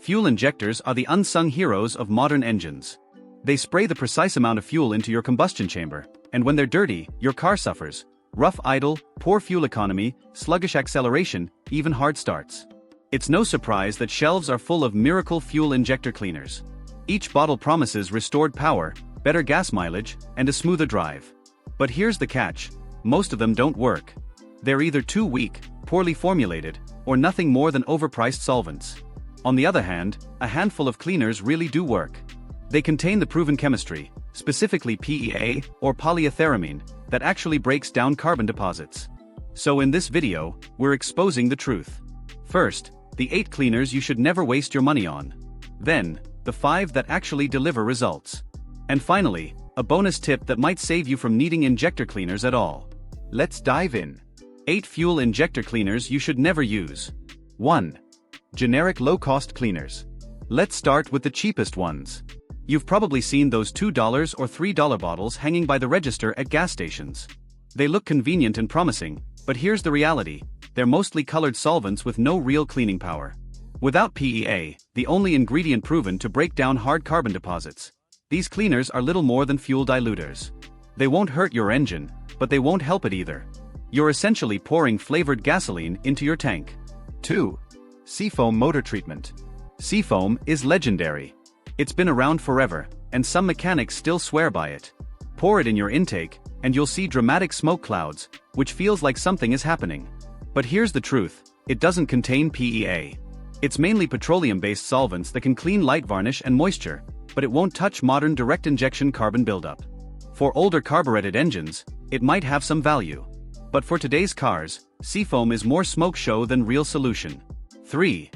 Fuel injectors are the unsung heroes of modern engines. They spray the precise amount of fuel into your combustion chamber, and when they're dirty, your car suffers. Rough idle, poor fuel economy, sluggish acceleration, even hard starts. It's no surprise that shelves are full of miracle fuel injector cleaners. Each bottle promises restored power, better gas mileage, and a smoother drive. But here's the catch: most of them don't work. They're either too weak, poorly formulated, or nothing more than overpriced solvents. On the other hand, a handful of cleaners really do work. They contain the proven chemistry, specifically PEA or polyetheramine, that actually breaks down carbon deposits. So in this video, we're exposing the truth. First, the 8 cleaners you should never waste your money on. Then, the 5 that actually deliver results. And finally, a bonus tip that might save you from needing injector cleaners at all. Let's dive in. 8 fuel injector cleaners you should never use. 1. Generic low-cost cleaners. Let's start with the cheapest ones. You've probably seen those $2 or $3 bottles hanging by the register at gas stations. They look convenient and promising, but here's the reality: they're mostly colored solvents with no real cleaning power. Without PEA, the only ingredient proven to break down hard carbon deposits, these cleaners are little more than fuel diluters. They won't hurt your engine, but they won't help it either. You're essentially pouring flavored gasoline into your tank. 2. Seafoam motor treatment. Seafoam is legendary. It's been around forever, and some mechanics still swear by it. Pour it in your intake, and you'll see dramatic smoke clouds, which feels like something is happening. But here's the truth: it doesn't contain PEA. It's mainly petroleum-based solvents that can clean light varnish and moisture, but it won't touch modern direct injection carbon buildup. For older carbureted engines, it might have some value. But for today's cars, seafoam is more smoke show than real solution. 3.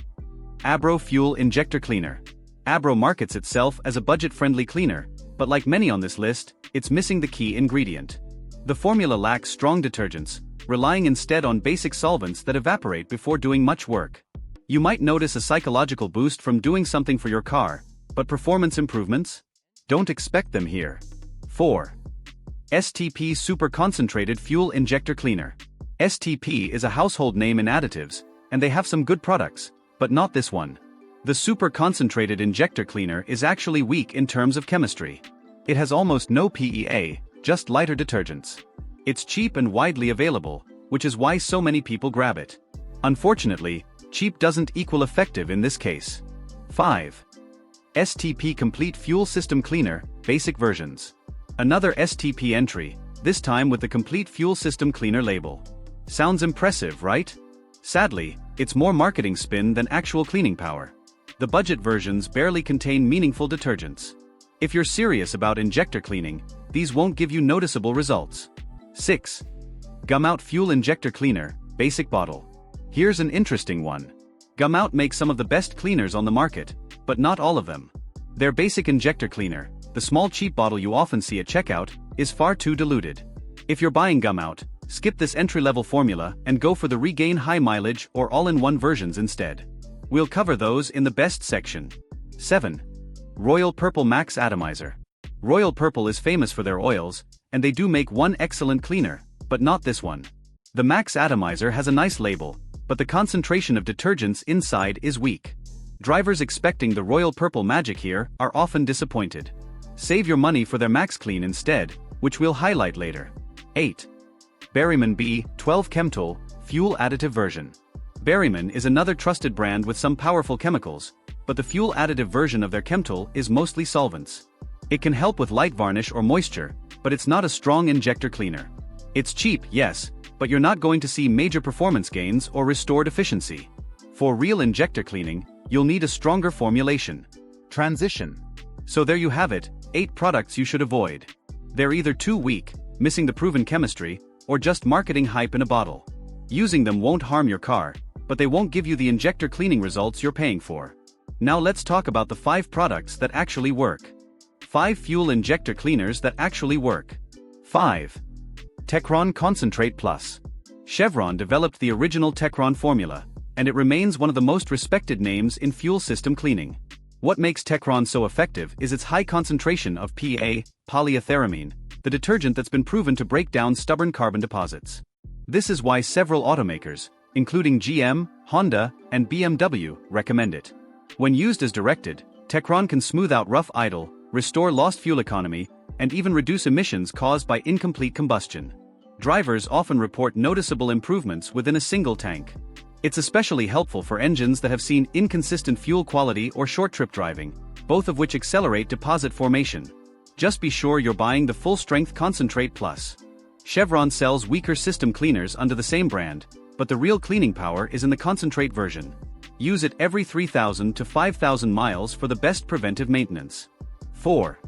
Abro Fuel Injector Cleaner. Abro markets itself as a budget-friendly cleaner, but like many on this list, it's missing the key ingredient. The formula lacks strong detergents, relying instead on basic solvents that evaporate before doing much work. You might notice a psychological boost from doing something for your car, but performance improvements? Don't expect them here. 4. STP Super Concentrated Fuel Injector Cleaner. STP is a household name in additives, and they have some good products, but not this one. The super concentrated injector cleaner is actually weak in terms of chemistry. It has almost no PEA, just lighter detergents. It's cheap and widely available, which is why so many people grab it. Unfortunately, cheap doesn't equal effective in this case. 5. STP Complete Fuel System Cleaner, Basic Versions. Another STP entry, this time with the Complete Fuel System Cleaner label. Sounds impressive, right? Sadly, it's more marketing spin than actual cleaning power. The budget versions barely contain meaningful detergents. If you're serious about injector cleaning, these won't give you noticeable results. 6. Gumout Fuel Injector Cleaner, Basic Bottle. Here's an interesting one. Gumout makes some of the best cleaners on the market, but not all of them. Their basic injector cleaner, the small cheap bottle you often see at checkout, is far too diluted. If you're buying Gumout, skip this entry-level formula and go for the Regain high mileage or all-in-one versions instead. We'll cover those in the best section. 7. Royal Purple Max Atomizer. Royal Purple is famous for their oils, and they do make one excellent cleaner, but not this one. The Max Atomizer has a nice label, but the concentration of detergents inside is weak. Drivers expecting the Royal Purple magic here are often disappointed. Save your money for their Max Clean instead, which we'll highlight later. 8. Berryman B12 Chemtol Fuel Additive Version. Berryman is another trusted brand with some powerful chemicals, but the fuel additive version of their Chemtol is mostly solvents. It can help with light varnish or moisture, but it's not a strong injector cleaner. It's cheap, yes, but you're not going to see major performance gains or restored efficiency. For real injector cleaning, you'll need a stronger formulation. Transition. So there you have it, 8 products you should avoid. They're either too weak, missing the proven chemistry, or just marketing hype in a bottle. Using them won't harm your car, but they won't give you the injector cleaning results you're paying for. Now let's talk about the 5 products that actually work. 5 fuel injector cleaners that actually work. 5. Techron Concentrate Plus. Chevron developed the original Techron formula, and it remains one of the most respected names in fuel system cleaning. What makes Techron so effective is its high concentration of PA, polyetheramine, the detergent that's been proven to break down stubborn carbon deposits. This is why several automakers, including GM, Honda, and BMW, recommend it. When used as directed, Techron can smooth out rough idle, restore lost fuel economy, and even reduce emissions caused by incomplete combustion. Drivers often report noticeable improvements within a single tank. It's especially helpful for engines that have seen inconsistent fuel quality or short-trip driving, both of which accelerate deposit formation. Just be sure you're buying the full-strength Concentrate Plus. Chevron sells weaker system cleaners under the same brand, but the real cleaning power is in the Concentrate version. Use it every 3,000 to 5,000 miles for the best preventive maintenance. 4.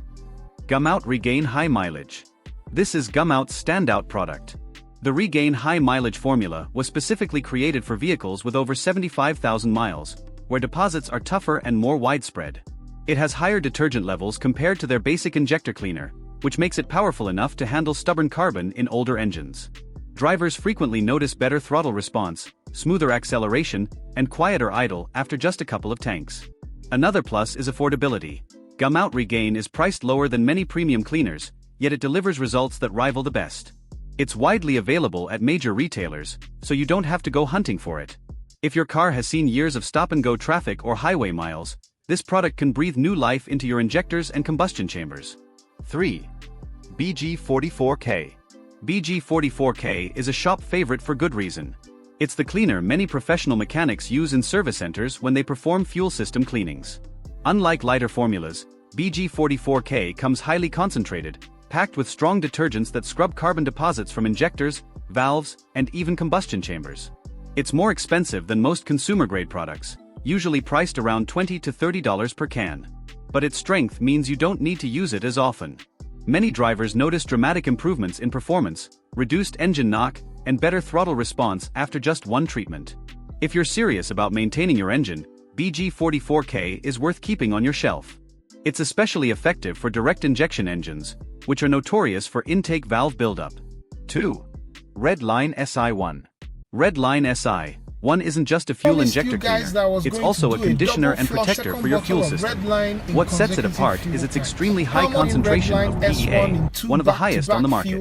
Gumout Regain High Mileage. This is Gumout's standout product. The Regain High Mileage formula was specifically created for vehicles with over 75,000 miles, where deposits are tougher and more widespread. It has higher detergent levels compared to their basic injector cleaner, which makes it powerful enough to handle stubborn carbon in older engines. Drivers frequently notice better throttle response, smoother acceleration, and quieter idle after just a couple of tanks. Another plus is affordability. Gumout Regain is priced lower than many premium cleaners, yet it delivers results that rival the best. It's widely available at major retailers, so you don't have to go hunting for it. If your car has seen years of stop-and-go traffic or highway miles, this product can breathe new life into your injectors and combustion chambers. 3. BG44K. BG44K is a shop favorite for good reason. It's the cleaner many professional mechanics use in service centers when they perform fuel system cleanings. Unlike lighter formulas, BG44K comes highly concentrated, packed with strong detergents that scrub carbon deposits from injectors, valves, and even combustion chambers. It's more expensive than most consumer-grade products, usually priced around $20 to $30 per can. But its strength means you don't need to use it as often. Many drivers notice dramatic improvements in performance, reduced engine knock, and better throttle response after just one treatment. If you're serious about maintaining your engine, BG44K is worth keeping on your shelf. It's especially effective for direct injection engines, which are notorious for intake valve buildup. 2. Redline SI1. Redline SI1 isn't just a fuel injector cleaner, it's also a conditioner and protector for your fuel system. What sets it apart is its extremely high concentration of PEA, one of the highest on the market.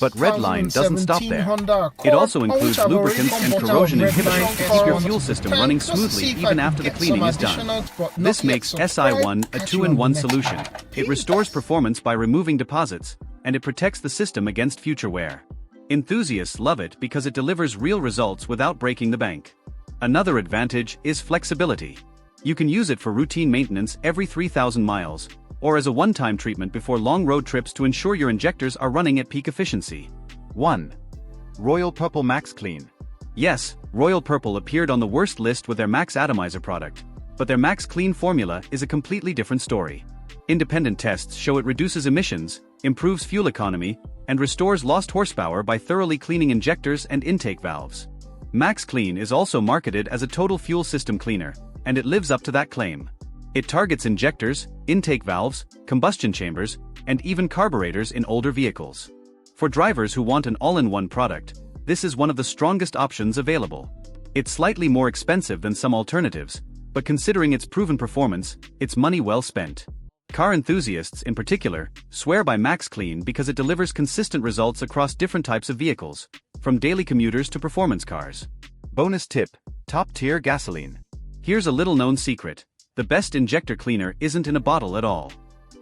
But Redline doesn't stop there. It also includes lubricants and corrosion inhibitors to keep your fuel system running smoothly even after the cleaning is done. This makes SI1 a 2-in-1 solution. It restores performance by removing deposits, and it protects the system against future wear. Enthusiasts love it because it delivers real results without breaking the bank. Another advantage is flexibility. You can use it for routine maintenance every 3,000 miles, or as a one-time treatment before long road trips to ensure your injectors are running at peak efficiency. 1. Royal Purple Max Clean. Yes, Royal Purple appeared on the worst list with their Max Atomizer product, but their Max Clean formula is a completely different story. Independent tests show it reduces emissions, improves fuel economy, and restores lost horsepower by thoroughly cleaning injectors and intake valves. Max Clean is also marketed as a total fuel system cleaner, and it lives up to that claim. It targets injectors, intake valves, combustion chambers, and even carburetors in older vehicles. For drivers who want an all-in-one product, this is one of the strongest options available. It's slightly more expensive than some alternatives, but considering its proven performance, it's money well spent. Car enthusiasts, in particular, swear by Max Clean because it delivers consistent results across different types of vehicles, from daily commuters to performance cars. Bonus tip: top-tier gasoline. Here's a little-known secret: the best injector cleaner isn't in a bottle at all.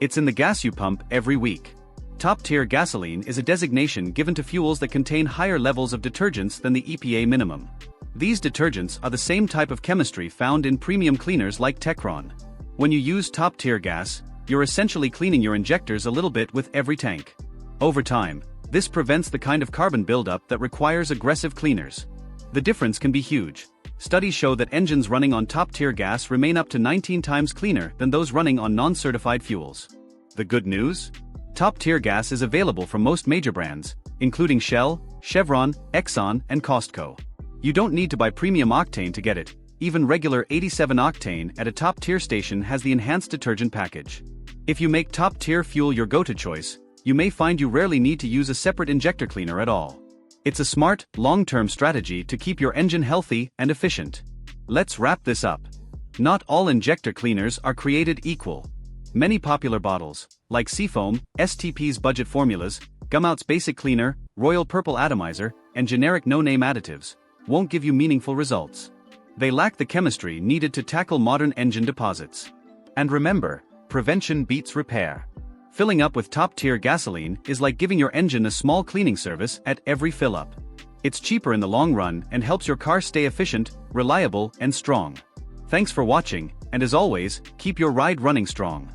It's in the gas you pump every week. Top-tier gasoline is a designation given to fuels that contain higher levels of detergents than the EPA minimum. These detergents are the same type of chemistry found in premium cleaners like Techron. When you use top-tier gas, you're essentially cleaning your injectors a little bit with every tank. Over time, this prevents the kind of carbon buildup that requires aggressive cleaners. The difference can be huge. Studies show that engines running on top-tier gas remain up to 19 times cleaner than those running on non-certified fuels. The good news? Top-tier gas is available from most major brands, including Shell, Chevron, Exxon, and Costco. You don't need to buy premium octane to get it. Even regular 87 octane at a top-tier station has the enhanced detergent package. If you make top-tier fuel your go-to choice, you may find you rarely need to use a separate injector cleaner at all. It's a smart, long-term strategy to keep your engine healthy and efficient. Let's wrap this up. Not all injector cleaners are created equal. Many popular bottles, like Seafoam, STP's budget formulas, Gumout's basic cleaner, Royal Purple atomizer, and generic no-name additives, won't give you meaningful results. They lack the chemistry needed to tackle modern engine deposits. And remember, prevention beats repair. Filling up with top-tier gasoline is like giving your engine a small cleaning service at every fill-up. It's cheaper in the long run and helps your car stay efficient, reliable, and strong. Thanks for watching, and as always, keep your ride running strong.